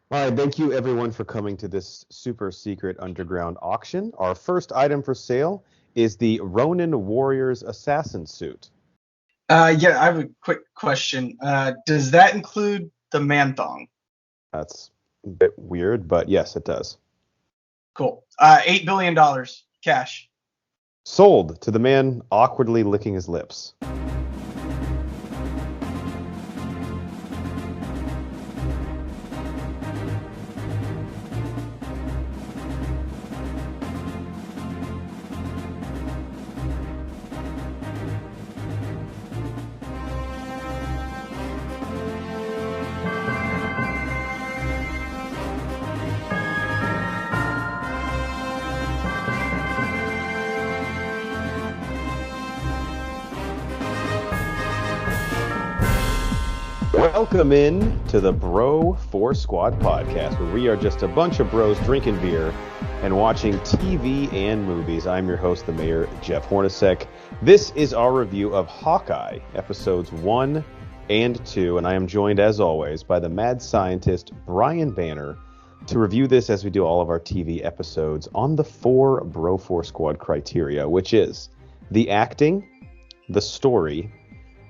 All right, thank you everyone for coming to this super secret underground auction. Our first item for sale is the Ronin Warrior's assassin suit. Yeah, I have a quick question. Does that include the man thong? That's a bit weird, but yes, it does. Cool. $8 billion cash. Sold to the man awkwardly licking his lips. Welcome in to the Bro 4 Squad podcast, where we are just a bunch of bros drinking beer and watching TV and movies. I'm your host, the Mayor, Jeff Hornacek. This is our review of Hawkeye, episodes 1 and 2, and I am joined, as always, by the mad scientist, Brian Banner, to review this as we do all of our TV episodes on the 4 Bro 4 Squad criteria, which is the acting, the story,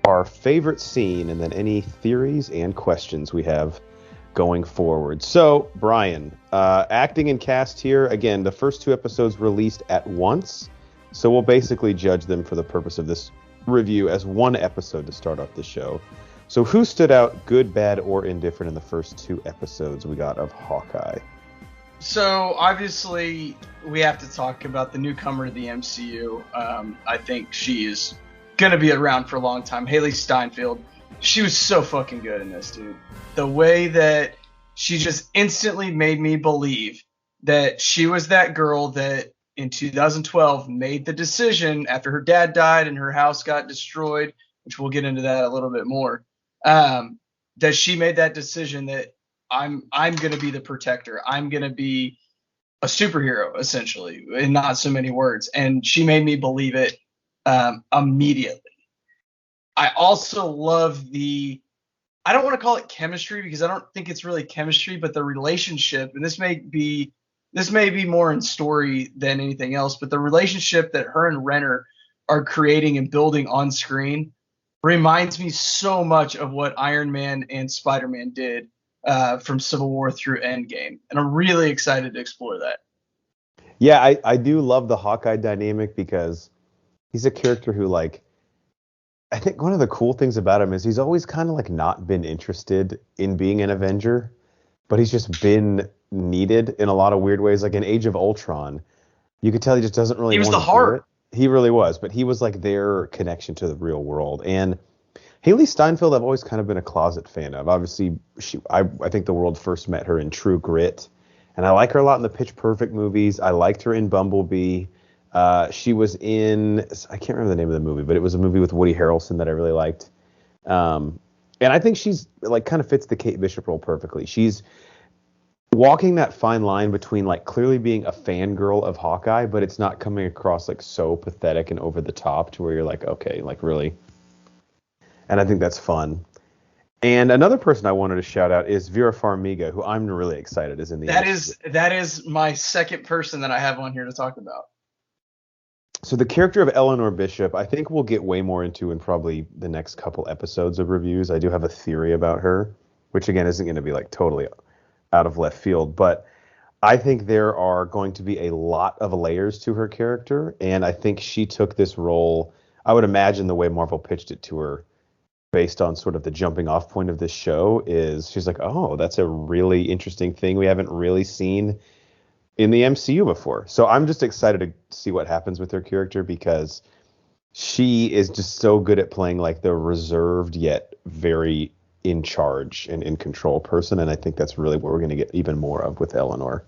our favorite scene, and then any theories and questions we have going forward. So, Brian, acting and cast here, again, the first 2 episodes released at once, so we'll basically judge them for the purpose of this review as one episode to start off the show. So who stood out good, bad, or indifferent in the first 2 episodes we got of Hawkeye? So obviously we have to talk about the newcomer to the MCU. I think she is gonna be around for a long time. Haley Steinfeld. She was so fucking good in this, dude. The way that she just instantly made me believe that she was that girl that in 2012 made the decision after her dad died and her house got destroyed, which we'll get into that a little bit more. That she made that decision that I'm gonna be the protector. I'm gonna be a superhero, essentially, in not so many words. And she made me believe it immediately. I also love I don't want to call it chemistry because I don't think it's really chemistry, but the relationship, and this may be more in story than anything else, but the relationship that her and Renner are creating and building on screen reminds me so much of what Iron Man and Spider-Man did from Civil War through Endgame. And I'm really excited to explore that. Yeah, I do love the Hawkeye dynamic because he's a character who, like, I think one of the cool things about him is he's always kind of like not been interested in being an Avenger, but he's just been needed in a lot of weird ways. Like in Age of Ultron, you could tell he just doesn't really He was want the to do heart. it. He really was, but he was like their connection to the real world. And Haley Steinfeld, I've always kind of been a closet fan of. Obviously, I think the world first met her in True Grit, and I like her a lot in the Pitch Perfect movies. I liked her in Bumblebee. She was in, I can't remember the name of the movie, but it was a movie with Woody Harrelson that I really liked. And I think she's like kind of fits the Kate Bishop role perfectly. She's walking that fine line between like clearly being a fangirl of Hawkeye, but it's not coming across like so pathetic and over the top to where you're like, okay, like really. And I think that's fun. And another person I wanted to shout out is Vera Farmiga, who I'm really excited is in the That is my second person that I have on here to talk about. So the character of Eleanor Bishop, I think we'll get way more into in probably the next couple episodes of reviews. I do have a theory about her, which again isn't going to be like totally out of left field, but I think there are going to be a lot of layers to her character, and I think she took this role, I would imagine the way Marvel pitched it to her, based on sort of the jumping off point of this show, is she's like, oh, that's a really interesting thing we haven't really seen in the MCU before. So I'm just excited to see what happens with her character because she is just so good at playing like the reserved yet very in charge and in control person. And I think that's really what we're going to get even more of with Eleanor.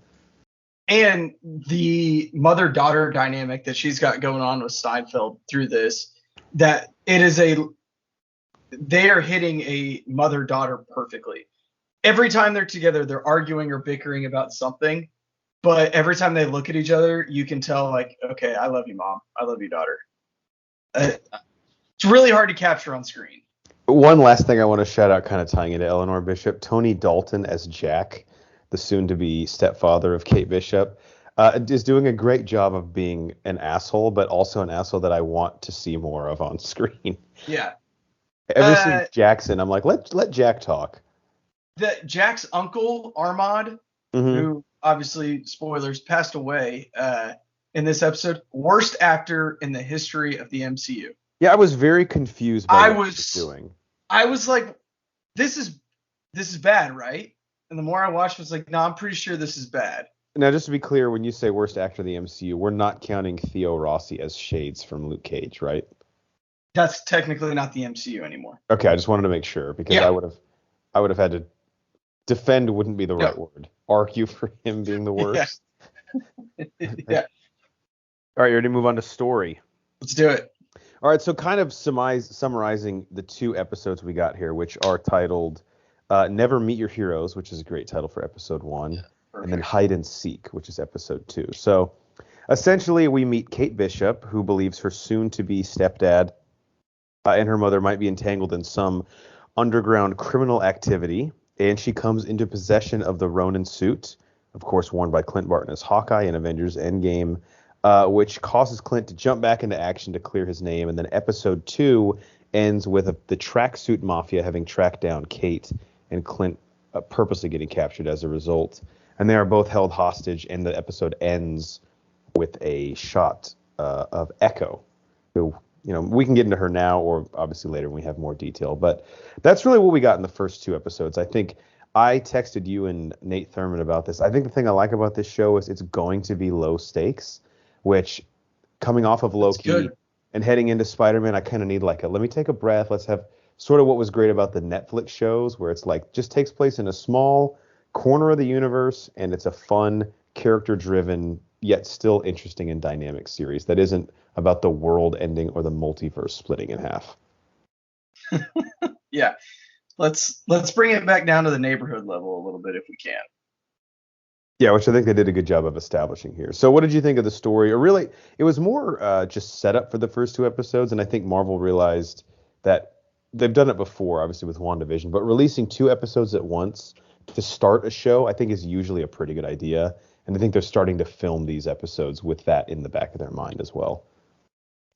And the mother-daughter dynamic that she's got going on with Steinfeld through this, that it is they are hitting a mother-daughter perfectly. Every time they're together, they're arguing or bickering about something. But every time they look at each other, you can tell, like, okay, I love you, mom. I love you, daughter. It's really hard to capture on screen. One last thing I want to shout out, kind of tying into Eleanor Bishop, Tony Dalton as Jack. the soon-to-be stepfather of Kate Bishop, is doing a great job of being an asshole, but also an asshole that I want to see more of on screen. Yeah. Ever since Jackson, I'm like, let Jack talk. Jack's uncle, Armand, who obviously, spoilers, passed away in this episode. Worst actor in the history of the MCU. Yeah, I was very confused by what he was doing. I was like, this is bad, right? And the more I watched, I was like, no, I'm pretty sure this is bad. Now, just to be clear, when you say worst actor of the MCU, we're not counting Theo Rossi as Shades from Luke Cage, right? That's technically not the MCU anymore. Okay, I just wanted to make sure, because I would have had to defend wouldn't be the right word. Argue for him being the worst. Yeah. All right, you ready to move on to story? Let's do it. All right, so kind of summarizing the 2 episodes we got here, which are titled Never Meet Your Heroes, which is a great title for episode 1, and then Hide and Seek, which is episode 2. So essentially, we meet Kate Bishop, who believes her soon-to-be stepdad and her mother might be entangled in some underground criminal activity, and she comes into possession of the Ronin suit, of course worn by Clint Barton as Hawkeye in Avengers Endgame, which causes Clint to jump back into action to clear his name. And then episode 2 ends with the tracksuit mafia having tracked down Kate and Clint purposely getting captured as a result. And they are both held hostage, and the episode ends with a shot of Echo, who, you know, we can get into her now or obviously later when we have more detail. But that's really what we got in the first 2 episodes. I think I texted you and Nate Thurman about this. I think the thing I like about this show is it's going to be low stakes, which coming off of Loki and heading into Spider-Man, I kind of need like let me take a breath. Let's have sort of what was great about the Netflix shows, where it's like just takes place in a small corner of the universe, and it's a fun, character-driven, yet still interesting and dynamic series that isn't about the world ending or the multiverse splitting in half. Yeah. Let's bring it back down to the neighborhood level a little bit if we can. Yeah, which I think they did a good job of establishing here. So what did you think of the story? Or really, it was more just set up for the first 2 episodes, and I think Marvel realized that they've done it before, obviously with WandaVision, but releasing 2 episodes at once to start a show, I think is usually a pretty good idea. And I think they're starting to film these episodes with that in the back of their mind as well.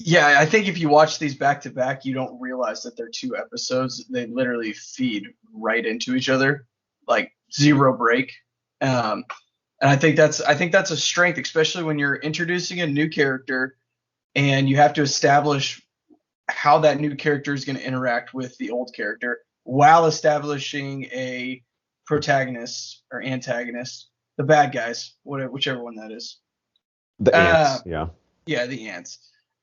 Yeah, I think if you watch these back to back, you don't realize that they're 2 episodes. They literally feed right into each other, like zero break. And I think that's a strength, especially when you're introducing a new character and you have to establish how that new character is going to interact with the old character while establishing a protagonist or antagonist, the bad guys, whichever one that is. The ants, yeah. Yeah, the ants.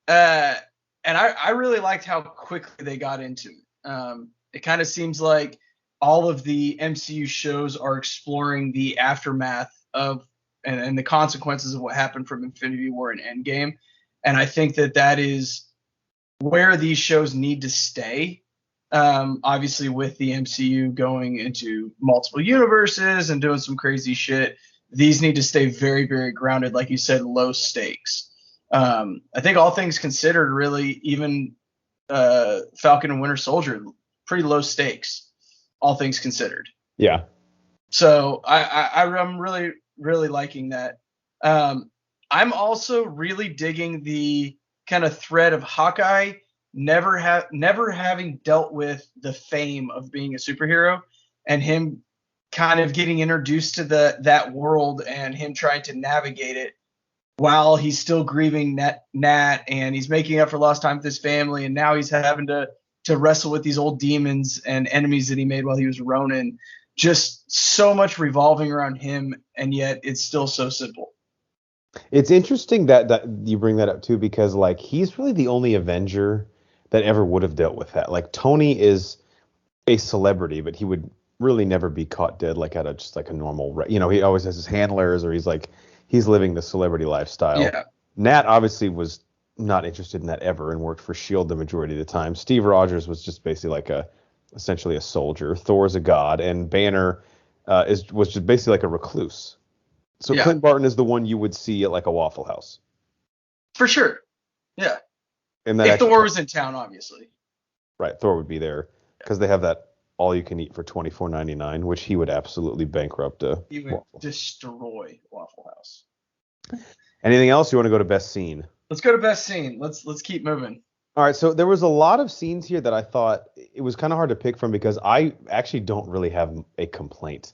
And I really liked how quickly they got into it. It kind of seems like all of the MCU shows are exploring the aftermath of and the consequences of what happened from Infinity War and Endgame. And I think that is where these shows need to stay. Obviously, with the MCU going into multiple universes and doing some crazy shit, these need to stay very, very grounded. Like you said, low stakes. I think all things considered, really, even Falcon and Winter Soldier, pretty low stakes, all things considered. Yeah. So I'm really, really liking that. I'm also really digging the kind of thread of Hawkeye never having dealt with the fame of being a superhero, and him kind of getting introduced to that world and him trying to navigate it while he's still grieving Nat, and he's making up for lost time with his family, and now he's having to wrestle with these old demons and enemies that he made while he was Ronin. Just so much revolving around him, and yet it's still so simple. It's interesting that you bring that up too, because like he's really the only Avenger that ever would have dealt with that. Like Tony is a celebrity, but he would really never be caught dead like at just like a normal, he always has his handlers, or he's living the celebrity lifestyle. Yeah. Nat obviously was not interested in that ever and worked for S.H.I.E.L.D. the majority of the time. Steve Rogers was just basically essentially a soldier. Thor's a god, and Banner was just basically like a recluse. So yeah. Clint Barton is the one you would see at like a Waffle House. For sure. Yeah. And if Thor was in town, obviously. Right, Thor would be there because they have that all you can eat for $24.99, which he would absolutely bankrupt a He would Waffle. destroy Waffle House. Anything else? You want to go to best scene? Let's go to best scene. Let's keep moving. All right, so there was a lot of scenes here that I thought it was kind of hard to pick from because I actually don't really have a complaint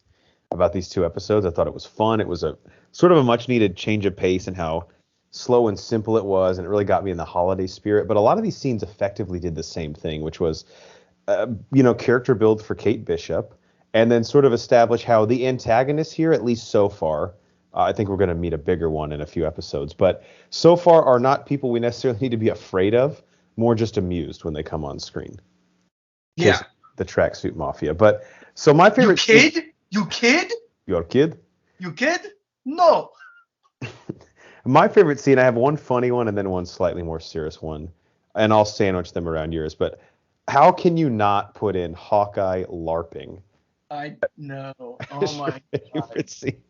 about these two episodes. I thought it was fun. It was a sort of a much needed change of pace and how slow and simple it was, and it really got me in the holiday spirit. But a lot of these scenes effectively did the same thing, which was, character build for Kate Bishop, and then sort of establish how the antagonists here, at least so far, I think we're going to meet a bigger one in a few episodes, but so far are not people we necessarily need to be afraid of, more just amused when they come on screen. Yeah. The tracksuit mafia. But so my favorite. You kid? Your kid? You kid? No. My favorite scene, I have one funny one and then one slightly more serious one, and I'll sandwich them around yours. But how can you not put in Hawkeye LARPing? I know. Oh my God. Scene.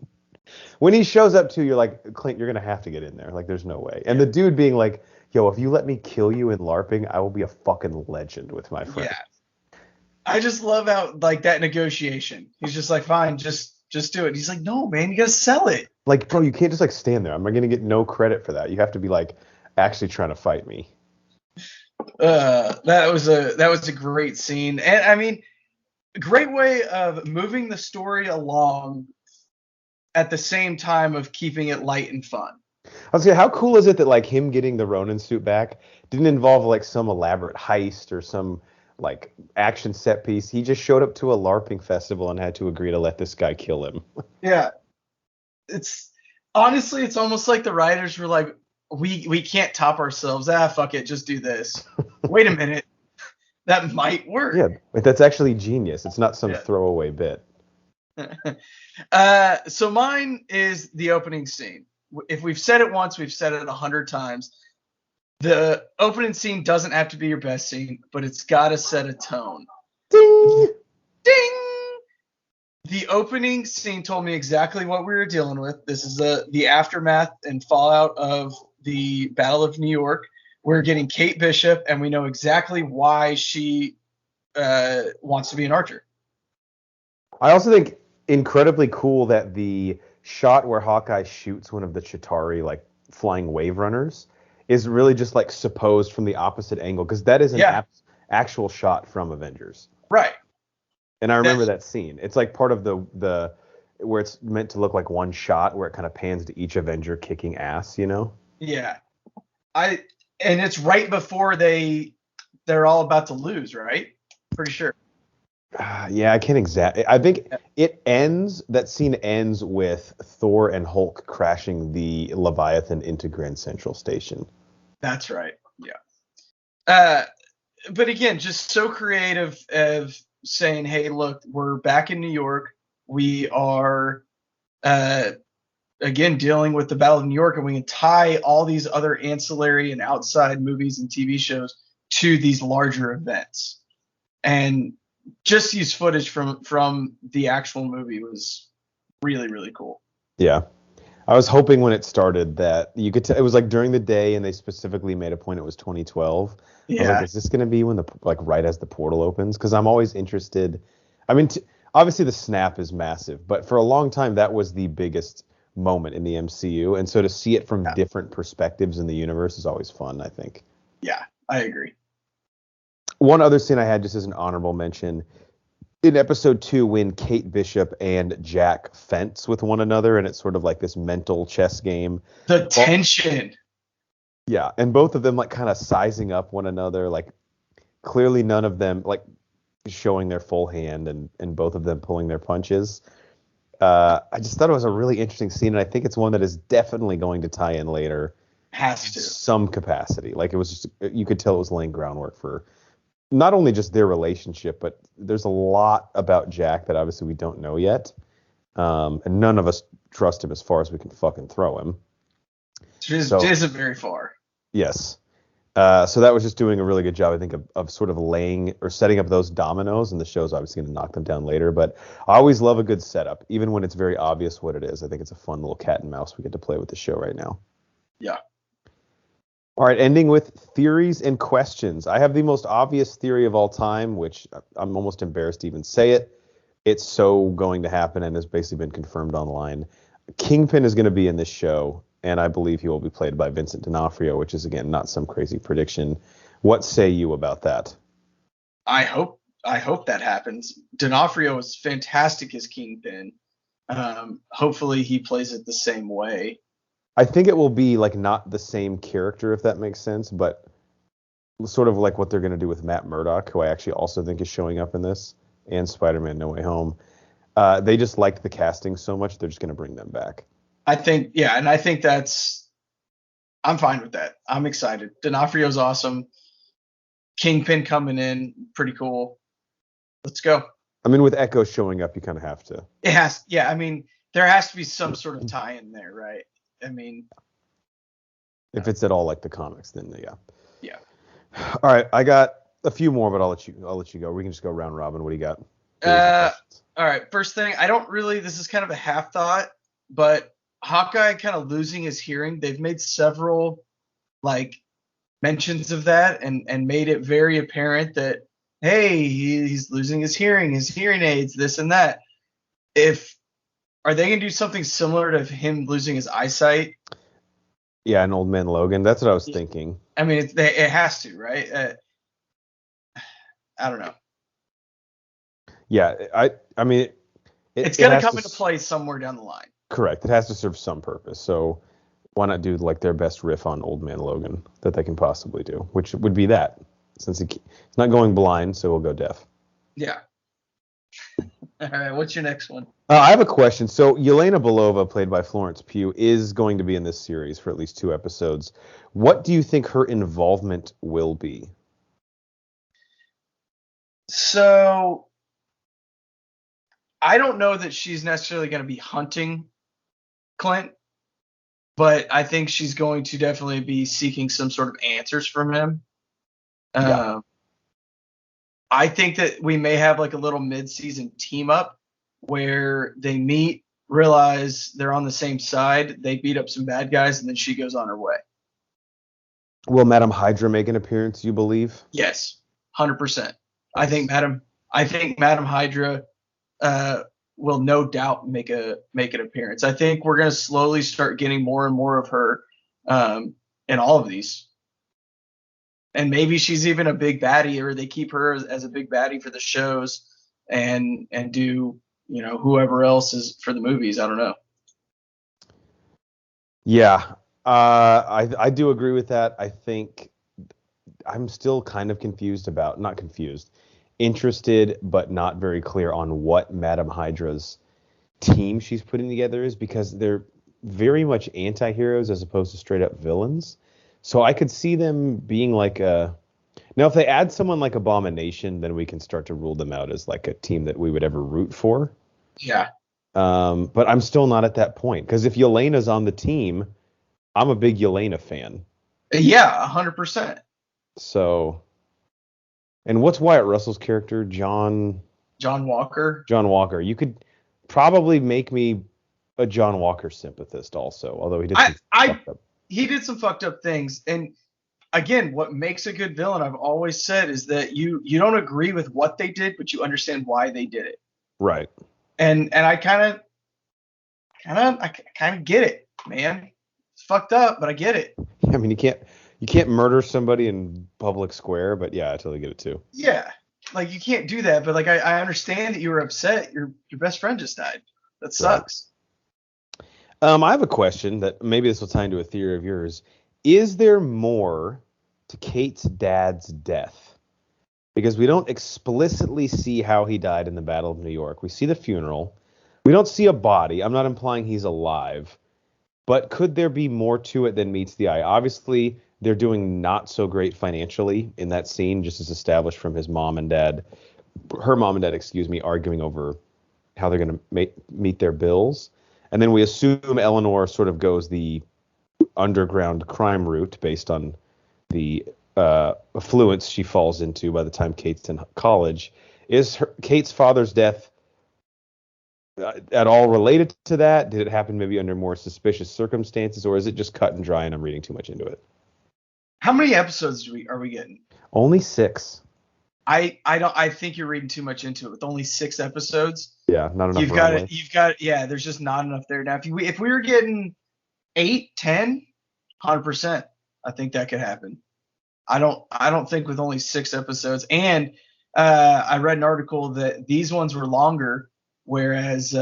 When he shows up too, you're like, Clint, you're gonna have to get in there. Like, there's no way. And the dude being like, yo, if you let me kill you in LARPing, I will be a fucking legend with my friends. Yeah. I just love how like that negotiation. He's just like, fine, just do it. He's like, no, man, you gotta sell it. Like, bro, you can't just like stand there. I'm gonna get no credit for that. You have to be like actually trying to fight me. That was a great scene. And I mean, a great way of moving the story along at the same time of keeping it light and fun. I was gonna say, how cool is it that like him getting the Ronin suit back didn't involve like some elaborate heist or some like action set piece? He just showed up to a LARPing festival and had to agree to let this guy kill him. Yeah. It's honestly, it's almost like the writers were like, we can't top ourselves. Fuck it, just do this. Wait a minute. That might work. Yeah, but that's actually genius. It's not some throwaway bit. So mine is the opening scene. If we've said it once, we've said it 100 times. The opening scene doesn't have to be your best scene, but it's got to set a tone. Ding! Ding! The opening scene told me exactly what we were dealing with. This is the aftermath and fallout of the Battle of New York. We're getting Kate Bishop, and we know exactly why she wants to be an archer. I also think incredibly cool that the shot where Hawkeye shoots one of the Chitauri like flying wave runners is really just like supposed from the opposite angle, because that is an actual shot from Avengers. Right. And I remember that scene. It's like part of the where it's meant to look like one shot where it kind of pans to each Avenger kicking ass, you know? Yeah. And it's right before they're all about to lose, right? Pretty sure. Yeah, I can't exactly. I think that scene ends with Thor and Hulk crashing the Leviathan into Grand Central Station. That's right. Yeah. But again, just so creative of saying, hey, look, we're back in New York. We are, again, dealing with the Battle of New York, and we can tie all these other ancillary and outside movies and TV shows to these larger events. And just use footage from the actual movie was really, really cool. Yeah. I was hoping when it started that you could it was like during the day, and they specifically made a point it was 2012. Yeah. I was like, is this going to be when right as the portal opens? Because I'm always interested. I mean, obviously the snap is massive, but for a long time that was the biggest moment in the MCU, and so to see it from different perspectives in the universe is always fun, I think. Yeah, I agree. One other scene I had just as an honorable mention, in episode 2 when Kate Bishop and Jack fence with one another, and it's sort of like this mental chess game. The tension. Yeah, and both of them like kind of sizing up one another, like clearly none of them like showing their full hand, and both of them pulling their punches. I just thought it was a really interesting scene, and I think it's one that is definitely going to tie in later. Has to. Some capacity. Like it was just, you could tell it was laying groundwork for not only just their relationship, but there's a lot about Jack that obviously we don't know yet. And none of us trust him as far as we can fucking throw him. It isn't very far. Yes. So that was just doing a really good job, I think, of sort of laying or setting up those dominoes, and the show's obviously going to knock them down later. But I always love a good setup, even when it's very obvious what it is. I think it's a fun little cat and mouse we get to play with the show right now. Yeah. All right, ending with theories and questions. I have the most obvious theory of all time, which I'm almost embarrassed to even say it. It's so going to happen and has basically been confirmed online. Kingpin is going to be in this show, and I believe he will be played by Vincent D'Onofrio, which is, again, not some crazy prediction. What say you about that? I hope that happens. D'Onofrio is fantastic as Kingpin. Hopefully he plays it the same way. I think it will be like not the same character, if that makes sense, but sort of like what they're going to do with Matt Murdock, who I actually also think is showing up in this, and Spider-Man No Way Home. They just liked the casting so much, they're just going to bring them back. I think I'm fine with that. I'm excited. D'Onofrio's awesome. Kingpin coming in, pretty cool. Let's go. I mean, with Echo showing up, you kind of have to. I mean, there has to be some sort of tie-in there, right? I mean, if it's at all like the comics, then yeah. Yeah. All right, I got a few more, but I'll let you go. We can just go round robin. What do you got? All right. First thing, this is kind of a half thought, but Hawkeye kind of losing his hearing. They've made several like mentions of that and made it very apparent that, hey, he's losing his hearing aids, this and that. Are they going to do something similar to him losing his eyesight? Yeah, an Old Man Logan. That's what I was thinking. I mean, it has to, right? I don't know. Yeah, I mean, it's going to come into play somewhere down the line. Correct. It has to serve some purpose. So why not do like their best riff on Old Man Logan that they can possibly do, which would be that, since he's not going blind, so we'll go deaf. Yeah. All right. What's your next one? I have a question. So Yelena Belova, played by Florence Pugh, is going to be in this series for at least 2 episodes. What do you think her involvement will be? So I don't know that she's necessarily going to be hunting Clint, but I think she's going to definitely be seeking some sort of answers from him. Yeah. I think that we may have like a little mid-season team up where they meet, realize they're on the same side, they beat up some bad guys, and then she goes on her way. Will Madam Hydra make an appearance, you believe? Yes, 100%. I think Madam Hydra will no doubt make an appearance. I think we're going to slowly start getting more and more of her in all of these. And maybe she's even a big baddie, or they keep her as a big baddie for the shows and do, whoever else is for the movies. I don't know. Yeah, I do agree with that. I think I'm still kind of interested, but not very clear on what Madam Hydra's team she's putting together is, because they're very much anti-heroes as opposed to straight up villains. So I could see them being like now if they add someone like Abomination, then we can start to rule them out as like a team that we would ever root for. Yeah. But I'm still not at that point, because if Yelena's on the team, I'm a big Yelena fan. Yeah, 100%. So, and what's Wyatt Russell's character? John Walker. John Walker. You could probably make me a John Walker sympathist also, although he did some fucked up things. And again, what makes a good villain, I've always said, is that you don't agree with what they did, but you understand why they did it. Right. And I kind of get it, man. It's fucked up, but I get it. I mean, you can't murder somebody in public square, but yeah, I totally get it too. Yeah. Like, you can't do that, but like I understand that you were upset. Your best friend just died. That sucks. Right. I have a question that maybe this will tie into a theory of yours. Is there more to Kate's dad's death? Because we don't explicitly see how he died in the Battle of New York. We see the funeral. We don't see a body. I'm not implying he's alive. But could there be more to it than meets the eye? Obviously, they're doing not so great financially in that scene, just as established from her mom and dad, arguing over how they're going to meet their bills. And then we assume Eleanor sort of goes the underground crime route based on the affluence she falls into by the time Kate's in college. Is Kate's father's death at all related to that? Did it happen maybe under more suspicious circumstances, or is it just cut and dry and I'm reading too much into it? How many episodes are we getting? Only 6. I think you're reading too much into it. With only 6 episodes, Yeah, not enough you've got runway. it. Yeah. There's just not enough there. Now, if we were getting 8, 10, 100%, I think that could happen. I don't think with only 6 episodes. And I read an article that these ones were longer, whereas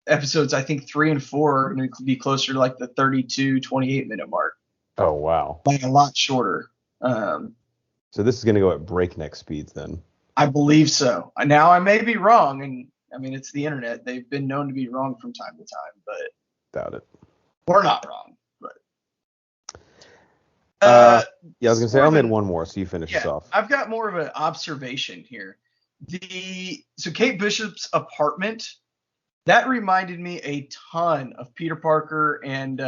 episodes I think 3 and 4 are going to be closer to like the 32, 28-minute mark. Oh, wow. Like a lot shorter. So this is going to go at breakneck speeds then. I believe so. Now I may be wrong, and I mean it's the internet. They've been known to be wrong from time to time, but Doubt it. we're not wrong. But yeah, I was gonna say I'll need one more, so you finish this off. I've got more of an observation here. So Kate Bishop's apartment, that reminded me a ton of Peter Parker and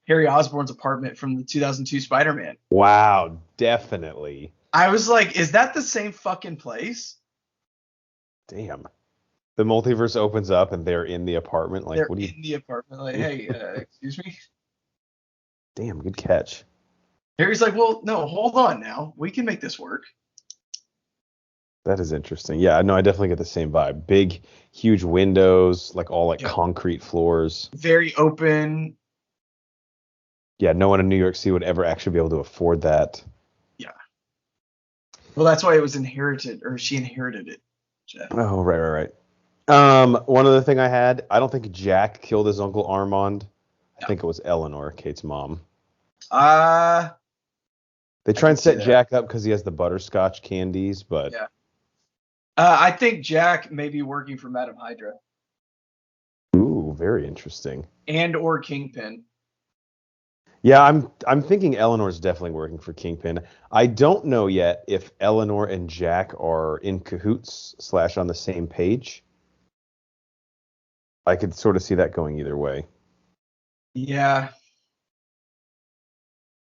Harry Osborn's apartment from the 2002 Spider-Man. Wow, definitely. I was like, is that the same fucking place? Damn. The multiverse opens up and they're in the apartment. Like, they're what do you? In the apartment, like, hey, excuse me. Damn, good catch. Harry's like, well, no, hold on now. We can make this work. That is interesting. Yeah, no, I definitely get the same vibe. Big, huge windows, like all like concrete floors. Very open. Yeah, no one in New York City would ever actually be able to afford that. Yeah. Well, that's why it was inherited, or she inherited it, Jeff. Oh, right. One other thing I had, I don't think Jack killed his Uncle Armand. I think it was Eleanor, Kate's mom. They try and set Jack up because he has the butterscotch candies, but... Yeah. I think Jack may be working for Madame Hydra. Ooh, very interesting. And or Kingpin. Yeah, I'm thinking Eleanor's definitely working for Kingpin. I don't know yet if Eleanor and Jack are in cahoots / on the same page. I could sort of see that going either way. Yeah.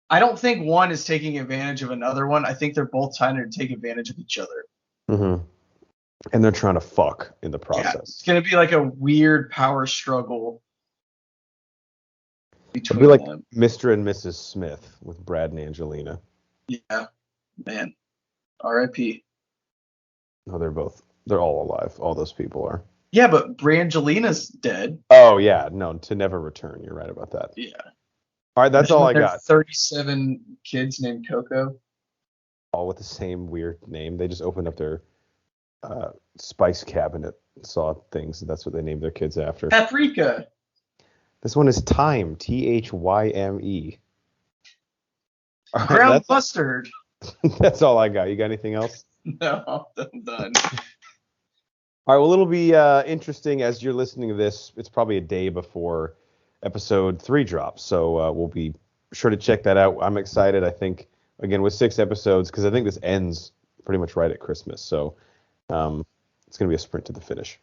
I don't think one is taking advantage of another one. I think they're both trying to take advantage of each other. Mm-hmm. And they're trying to fuck in the process. Yeah, it's going to be like a weird power struggle between It'll be like them. Mr. and Mrs. Smith with Brad and Angelina. Yeah, man. R.I.P. No, they're all alive. All those people are. Yeah, but Brangelina's dead. Oh, yeah. No, to never return. You're right about that. Yeah. All right, that's all I got. 37 kids named Coco. All with the same weird name. They just opened up their spice cabinet, saw things. That's what they named their kids after. Paprika. This one is Thyme, Thyme. Ground mustard. That's all I got. You got anything else? No, I'm done. All right, well, it'll be interesting as you're listening to this. It's probably a day before episode 3 drops, so we'll be sure to check that out. I'm excited. I think, again, with 6 episodes, because I think this ends pretty much right at Christmas, so it's going to be a sprint to the finish.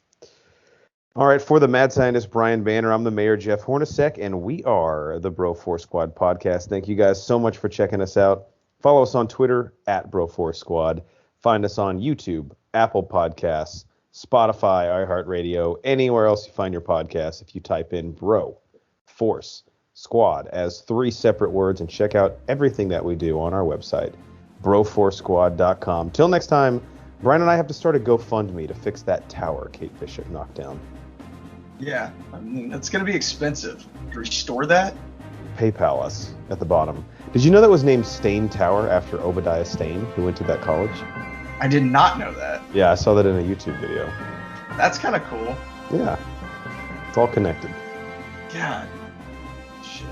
All right, for the Mad Scientist Brian Banner, I'm the Mayor Jeff Hornacek, and we are the Bro Force Squad podcast. Thank you guys so much for checking us out. Follow us on Twitter at Bro Force Squad. Find us on YouTube, Apple Podcasts, Spotify, iHeartRadio, anywhere else you find your podcasts. If you type in Bro Force Squad as 3 separate words, and check out everything that we do on our website, broforcesquad.com. Till next time, Brian and I have to start a GoFundMe to fix that tower Kate Bishop knocked down. Yeah, I mean, that's going to be expensive. To restore that? PayPal us at the bottom. Did you know that was named Stain Tower after Obadiah Stane, who went to that college? I did not know that. Yeah, I saw that in a YouTube video. That's kind of cool. Yeah. It's all connected. God. Shit.